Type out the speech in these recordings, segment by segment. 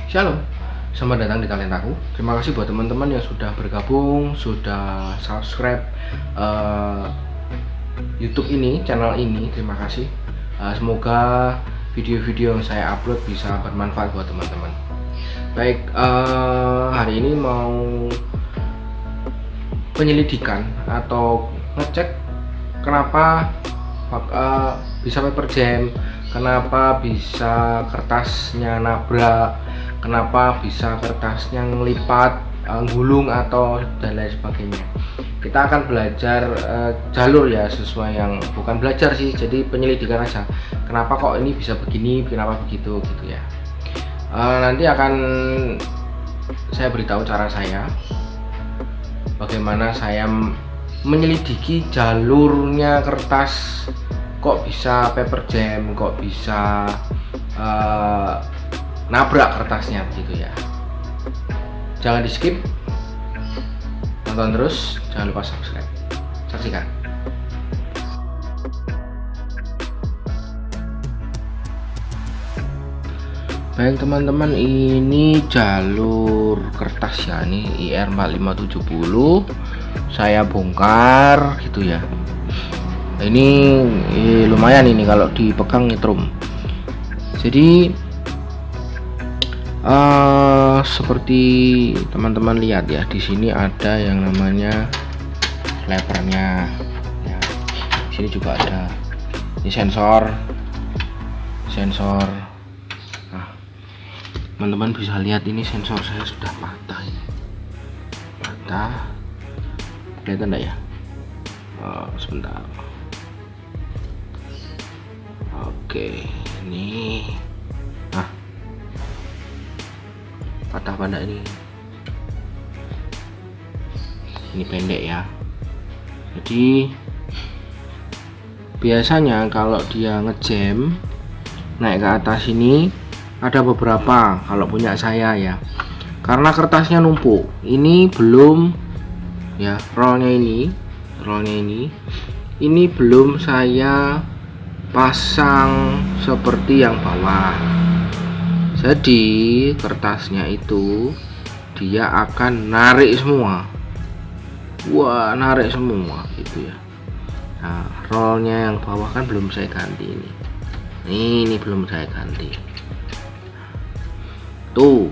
Shalom, selamat datang di Talentaku. Terima kasih buat teman-teman yang sudah bergabung, sudah subscribe YouTube ini, channel ini. Terima kasih. Semoga video-video yang saya upload bisa bermanfaat buat teman-teman. Baik, hari ini mau penyelidikan atau ngecek kenapa bisa paper jam, kenapa bisa kertasnya nabrak, kenapa bisa kertasnya ngelipat, gulung atau dan lain sebagainya. Kita akan belajar jalur ya, sesuai yang bukan belajar sih, jadi penyelidikan aja. Kenapa kok ini bisa begini, kenapa begitu gitu ya. Nanti akan saya beritahu cara saya, bagaimana saya menyelidiki jalurnya kertas kok bisa paper jam, kok bisa nabrak kertasnya begitu ya. Jangan di skip, tonton terus, jangan lupa subscribe. Saksikan. Baik teman-teman, ini jalur kertas ya, ini IR 4570 saya bongkar gitu ya. Ini lumayan ini kalau dipegang nyetrum. Jadi seperti teman-teman lihat ya, di sini ada yang namanya lepernya ya. Di sini juga ada ini sensor. Nah, teman-teman bisa lihat ini sensor saya sudah patah ini. Kelihatan enggak ya? Sebentar. Oke, ini patah pada ini pendek ya. Jadi biasanya kalau dia ngejam naik ke atas ini ada beberapa, kalau punya saya ya, karena kertasnya numpuk. Ini belum ya, rollnya ini belum saya pasang seperti yang bawah. Jadi kertasnya itu dia akan narik semua. Wah, narik semua gitu ya. Nah, rollnya yang bawah kan belum saya ganti ini. Ini belum saya ganti. Tuh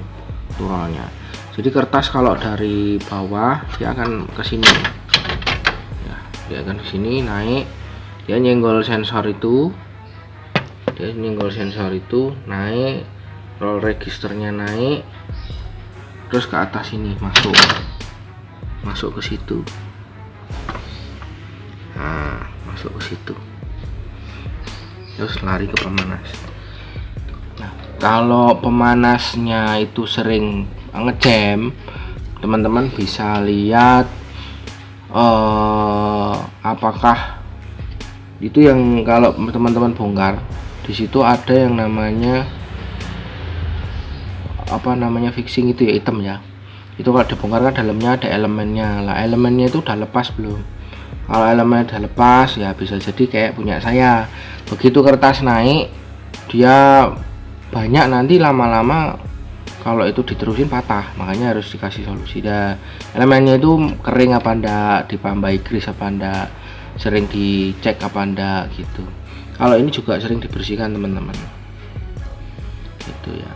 rollnya. Jadi kertas kalau dari bawah dia akan ke sini. Ya, dia akan ke sini naik. Dia nyenggol sensor itu. Naik. Roll registernya naik, terus ke atas ini masuk ke situ. Nah, masuk ke situ, terus lari ke pemanas. Nah, kalau pemanasnya itu sering ngejam, teman-teman bisa lihat apakah itu yang kalau teman-teman bongkar di situ ada yang namanya fixing itu ya, hitam ya. Itu kalau dibongkar kan dalamnya ada elemennya. Lah elemennya itu udah lepas belum? Kalau elemennya udah lepas ya bisa jadi kayak punya saya. Begitu kertas naik dia banyak, nanti lama-lama kalau itu diterusin patah. Makanya harus dikasih solusi. Elemennya itu kering apa enggak, ditambahi grease apa enggak, sering dicek apa enggak gitu. Kalau ini juga sering dibersihkan teman-teman gitu ya.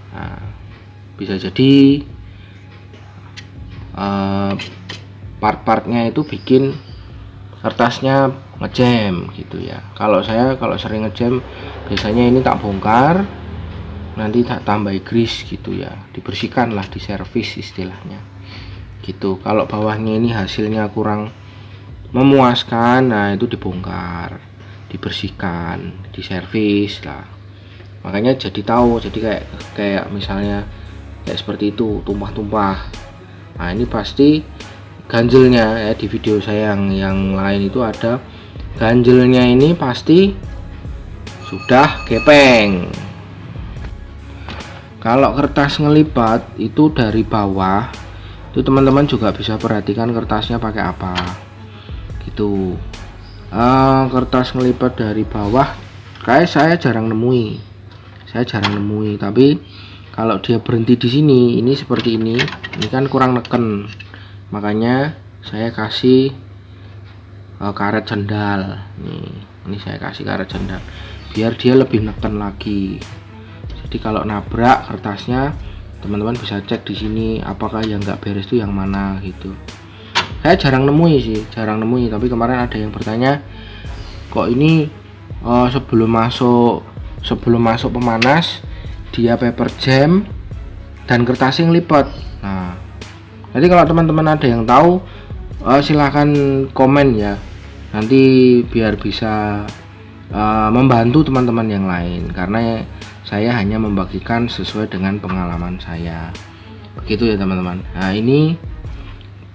Nah, bisa jadi part-partnya itu bikin kertasnya ngejam gitu ya. Kalau sering ngejam biasanya ini tak bongkar, nanti tak tambahi grease gitu ya, dibersihkan lah, diservis istilahnya gitu. Kalau bawahnya ini hasilnya kurang memuaskan, nah itu dibongkar, dibersihkan, diservis lah. Makanya jadi tahu, jadi kayak misalnya kayak seperti itu, tumpah-tumpah. Nah, ini pasti ganjelnya ya. Di video saya yang lain itu ada ganjelnya, ini pasti sudah gepeng. Kalau kertas ngelipat itu dari bawah, itu teman-teman juga bisa perhatikan kertasnya pakai apa gitu. Kertas ngelipat dari bawah kayak saya jarang nemui. saya jarang nemui. Tapi kalau dia berhenti di sini, ini seperti ini kan kurang neken, makanya saya kasih karet sendal. Ini saya kasih karet sendal biar dia lebih neken lagi. Jadi kalau nabrak kertasnya, teman-teman bisa cek di sini apakah yang nggak beres itu yang mana gitu. Saya jarang nemui sih, tapi kemarin ada yang bertanya, kok ini sebelum masuk pemanas dia paper jam dan kertasnya ngelipet. Nah, jadi kalau teman-teman ada yang tahu, silahkan komen ya, nanti biar bisa membantu teman-teman yang lain, karena saya hanya membagikan sesuai dengan pengalaman saya, begitu ya teman-teman. Nah, ini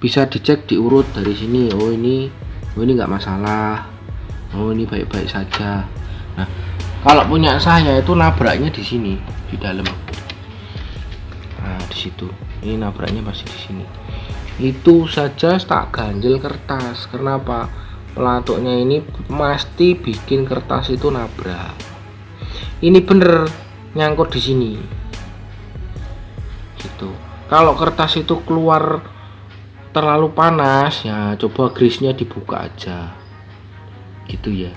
bisa dicek diurut dari sini. Oh ini nggak masalah, oh ini baik-baik saja. Nah, kalau punya saya itu nabraknya di sini, di dalam. Nah, di situ. Ini nabraknya masih di sini. Itu saja tak ganjel kertas. Kenapa? Pelatuknya ini pasti bikin kertas itu nabrak. Ini bener nyangkut di sini. Gitu. Kalau kertas itu keluar terlalu panas, ya coba grease-nya dibuka aja. Gitu ya.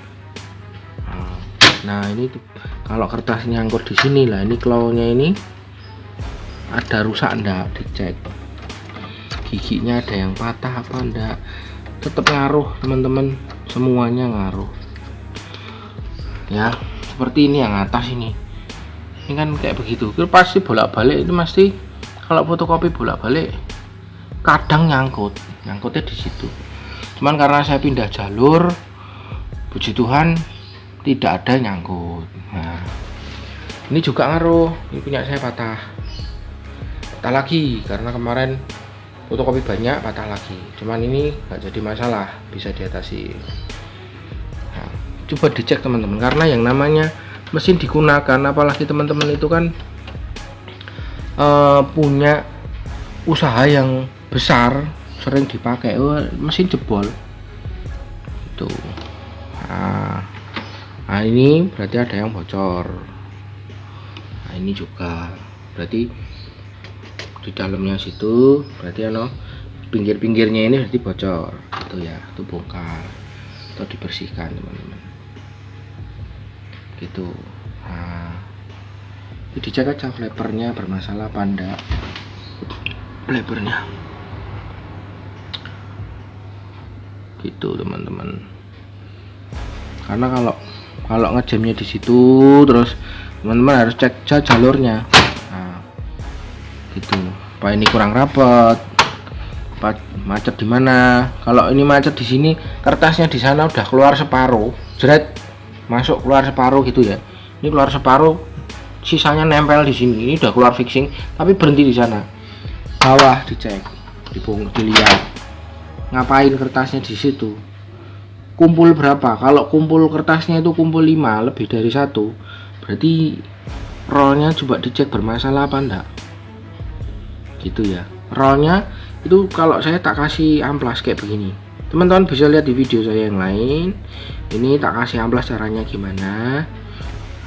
Nah, ini tuh kalau kertas nyangkut di sini lah, ini claw-nya ini ada rusak enggak, dicek. Giginya ada yang patah apa enggak, tetap ngaruh teman-teman, semuanya ngaruh. Ya, seperti ini yang atas ini kan kayak begitu. Itu pasti bolak-balik, itu pasti kalau fotokopi bolak-balik kadang nyangkutnya di situ. Cuman karena saya pindah jalur, puji Tuhan tidak ada nyangkut. Nah, ini juga ngaruh. Ini punya saya patah lagi karena kemarin fotokopi banyak, patah lagi. Cuman ini nggak jadi masalah, bisa diatasi. Nah, coba dicek teman-teman, karena yang namanya mesin digunakan, apalagi teman-teman itu kan punya usaha yang besar, sering dipakai, mesin jebol itu. Nah, ini berarti ada yang bocor. Nah, ini juga berarti di dalamnya situ, berarti pinggir-pinggirnya ini berarti bocor itu ya, itu bongkar atau dibersihkan teman-teman gitu. Nah, dicek aja flapernya bermasalah apa enggak, flapernya gitu teman-teman. Karena kalau ngejamnya di situ terus, teman-teman harus cek jalurnya. Nah, gitu. Apa ini kurang rapat, apa macet di mana? Kalau ini macet di sini, kertasnya di sana udah keluar separuh, jeret masuk keluar separuh gitu ya. Ini keluar separuh, sisanya nempel di sini. Ini udah keluar fixing, tapi berhenti di sana. Bawah dicek, dilihat. Ngapain kertasnya di situ, kumpul berapa? Kalau kumpul kertasnya itu kumpul 5 lebih dari 1, berarti rollnya coba dicek bermasalah apa enggak gitu ya. Rollnya itu kalau saya tak kasih amplas kayak begini, teman-teman bisa lihat di video saya yang lain. Ini tak kasih amplas, caranya gimana,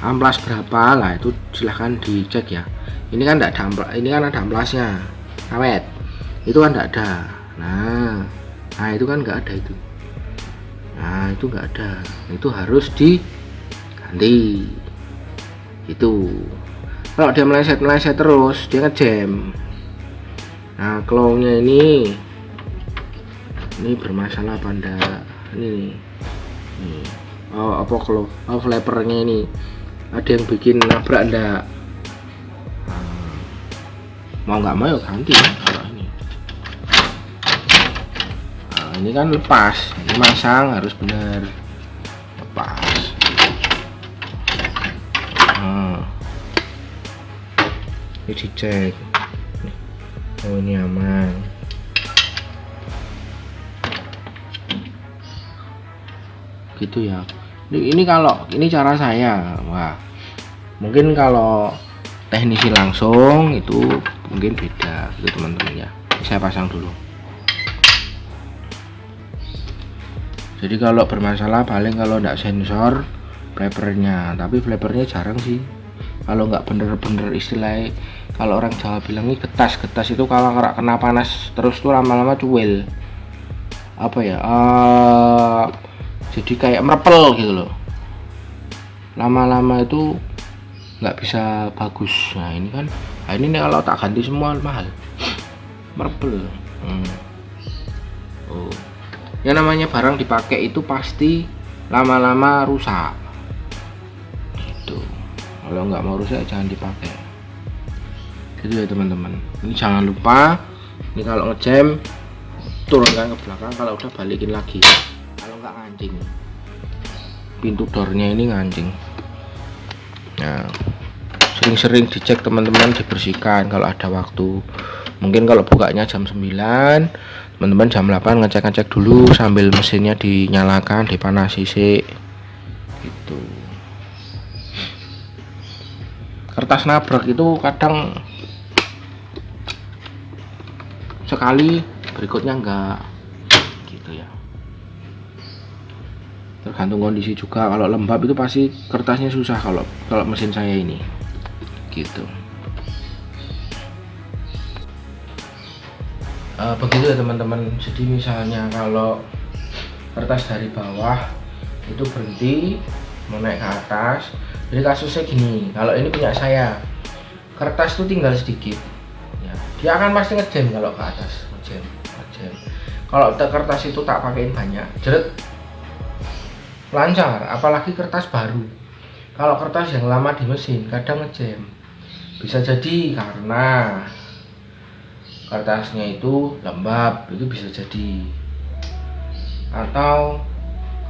amplas berapa lah, itu silahkan dicek ya. Ini kan enggak ada amplas, ini kan ada amplasnya awet, itu kan enggak ada. Nah itu kan nggak ada itu. Nah itu nggak ada, itu harus diganti gitu. Kalau dia meleset terus, dia ngejam. Nah claw-nya ini bermasalah apa enggak? Ini apa claw, flapernya ini ada yang bikin nabrak enggak? Mau nggak mau ganti ya. Ini kan lepas, ini masang harus benar lepas. Ini dicek, oh ini aman gitu ya. Ini kalau ini cara saya, wah mungkin kalau teknisi langsung itu mungkin beda gitu teman-teman ya. Saya pasang dulu. Jadi kalau bermasalah paling kalau tidak sensor flapernya, tapi flapernya jarang sih. kalau nggak bener-bener istilahnya, kalau orang Jawa bilang ini getas itu kalau kena panas terus tuh lama-lama cuil, apa ya, jadi kayak merepel gitu loh, lama-lama itu nggak bisa bagus. Nah ini kan, ini nih kalau tak ganti semua mahal, merepel. Oh, yang namanya barang dipakai itu pasti lama-lama rusak gitu. Kalau nggak mau rusak jangan dipakai gitu ya teman-teman. Ini jangan lupa, ini kalau ngejam turunkan ke belakang, kalau udah balikin lagi, kalau nggak ngancing, pintu dornya ini ngancing. Nah sering-sering dicek teman-teman, dibersihkan kalau ada waktu. Mungkin kalau bukanya jam 9, teman-teman jam 8 ngecek dulu sambil mesinnya dinyalakan, dipanasi sih gitu. Kertas nabrak itu kadang sekali, berikutnya enggak gitu ya, tergantung kondisi juga. Kalau lembab itu pasti kertasnya susah kalau mesin saya ini gitu. Begitu ya teman-teman. Jadi misalnya kalau kertas dari bawah itu berhenti mau naik ke atas, jadi kasusnya gini, kalau ini punya saya, kertas itu tinggal sedikit ya, dia akan pasti ngejam kalau ke atas, ngejam. Kalau kertas itu tak pakein banyak, jeret lancar. Apalagi kertas baru, kalau kertas yang lama di mesin kadang ngejam, bisa jadi karena kertasnya itu lembab, itu bisa jadi, atau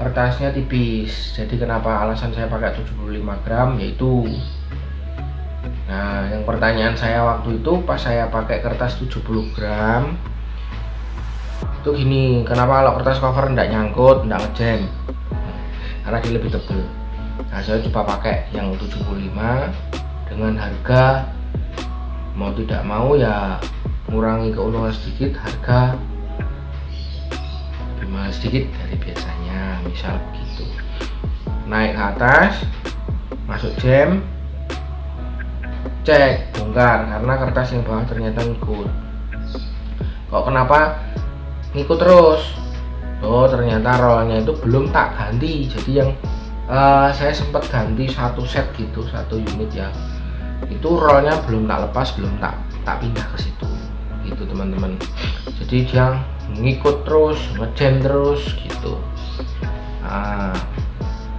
kertasnya tipis. Jadi kenapa alasan saya pakai 75 gram yaitu, nah yang pertanyaan saya waktu itu pas saya pakai kertas 70 gram itu gini, kenapa kalau kertas cover enggak nyangkut, enggak ngejam, karena dia lebih tebal. Nah saya coba pakai yang 75 dengan harga mau tidak mau ya ngurangi keuntungan sedikit, harga lebih mahal sedikit dari biasanya, misal begitu. Naik ke atas, masuk jam, cek, bongkar, karena kertas yang bawah ternyata ngikut. Kok kenapa ngikut terus? Oh ternyata rollnya itu belum tak ganti. Jadi yang saya sempat ganti satu set gitu, satu unit ya, itu rollnya belum tak lepas, belum tak pindah ke situ gitu teman-teman. Jadi dia ngikut terus, ngejam terus gitu.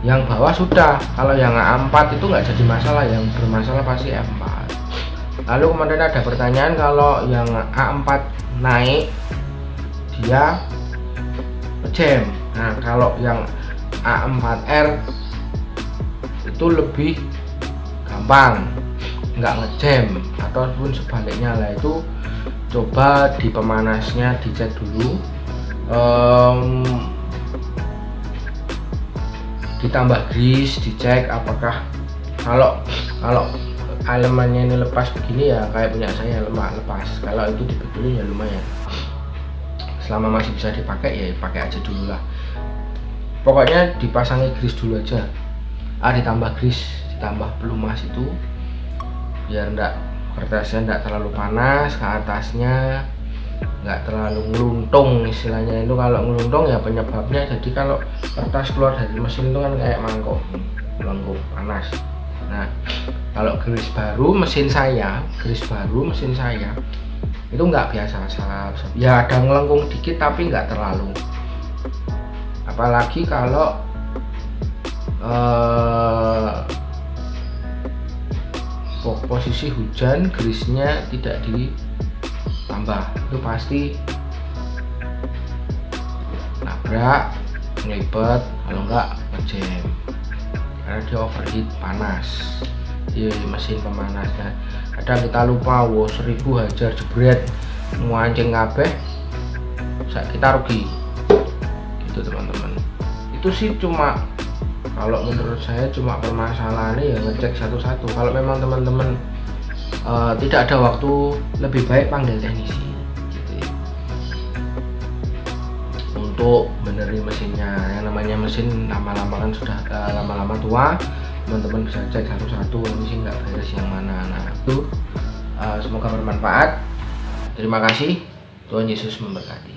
Yang bawah sudah, kalau yang A4 itu nggak jadi masalah, yang bermasalah pasti A4. Lalu kemudian ada pertanyaan, kalau yang A4 naik dia ngejam. Nah kalau yang A4R itu lebih gampang, nggak ngejam, ataupun sebaliknya lah. Itu coba di pemanasnya dicek dulu, ditambah grease, dicek apakah kalau elemennya ini lepas begini ya kayak punya saya lepas. Kalau itu dibetulin ya lumayan, selama masih bisa dipakai ya pakai aja dulu lah. Pokoknya dipasangi grease dulu aja, ditambah grease, ditambah pelumas itu biar kertasnya enggak terlalu panas, ke atasnya enggak terlalu ngeluntung istilahnya. Itu kalau ngeluntung ya penyebabnya, jadi kalau kertas keluar dari mesin itu kan kayak mangkok, melengkung panas. Nah kalau grease baru mesin saya itu enggak biasa, ya ada ngelengkung dikit tapi enggak terlalu. Apalagi kalau posisi hujan, grease-nya tidak ditambah, itu pasti nabrak, ngelipet, kalau enggak ngejam, karena dia overheat, panas di mesin pemanasnya. Kadang kita lupa, 1000 hajar jebret muancing kabeh, kita rugi gitu teman-teman. Itu sih cuma, kalau menurut saya cuma permasalahannya ya ngecek satu-satu. Kalau memang teman-teman tidak ada waktu, lebih baik panggil teknisi gitu ya, untuk benerin mesinnya. Yang namanya mesin lama-lama kan sudah lama-lama tua, teman-teman bisa cek satu-satu mesin nggak beres yang mana. Nah itu semoga bermanfaat. Terima kasih, Tuhan Yesus memberkati.